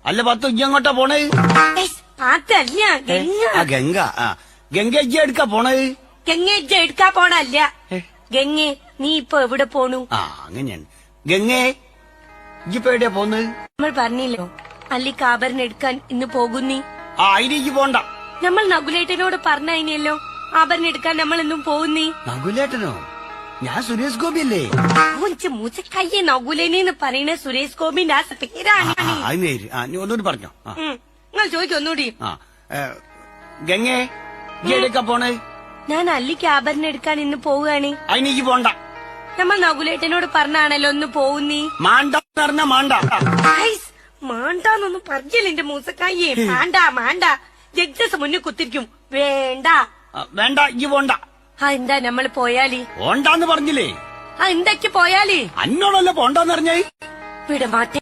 അല്ല പത്ത് ഇജ്ജ് എങ്ങോട്ടാ പോണേ? അതല്ല ഗംഗ. ഗംഗ. ഗംഗ ഇജ്ജ എടുക്കാ പോണേ? ഗംഗ ഇജ്ജ എടുക്കാ പോണല്ല. ഗംഗെ നീ ഇപ്പൊ എവിടെ പോണു? അങ്ങനെയാണ്. ഗംഗേ ഇജ്ജിപ്പോ എവിടെയാ പോന്ന്? നമ്മൾ പറഞ്ഞില്ലോ അല്ലിക്ക് ആഭരണം എടുക്കാൻ ഇന്ന് പോകുന്നീ. അതിലേക്ക് പോണ്ട. നമ്മൾ നകുലേട്ടനോട് പറഞ്ഞല്ലോ ആഭരണം എടുക്കാൻ നമ്മൾ ഇന്നും പോകുന്നീ. നകുലേട്ടനോ? ഞാൻ സുരേഷ് ഗോപി അല്ലേ? മൂച്ചക്കയ്യെ നകുലേനെന്ന് പറയുന്ന സുരേഷ് ഗോപിന്റെ ആ പേരാണ്. ഒന്നുകൂടി പറഞ്ഞോ. നിങ്ങൾ ചോദിക്കും ഒന്നുകൂടി. ഗംഗേ ഇജ്ജെടുക്കാ പോണേ? ഞാൻ അല്ലിക്ക് ആഭരണം എടുക്കാൻ ഇന്ന് പോവുകയാണ്. അതിനേക്ക് പോണ്ട. നമ്മൾ നകുലേട്ടനോട് പറഞ്ഞാണല്ലോ ഒന്ന് പോകുന്നീ. മാണ്ട പറഞ്ഞ മാണ്ട. മാണ്ടാന്നൊന്നും പറഞ്ഞില്ല എന്റെ മൂസക്കായെ. മാണ്ട മാണ്ട ജഡ്ജസ് മുന്നിൽ കുത്തിരിക്കും. വേണ്ട വേണ്ട ഇജ്ജ് പോണ്ട. എന്താ നമ്മള് പോയാലി? പോണ്ടാന്ന് പറഞ്ഞില്ലേ? എന്തൊക്കെ പോയാലി? അന്നോടല്ലേ പോണ്ടാന്ന് പറഞ്ഞേ? വിടമാട്ടെ.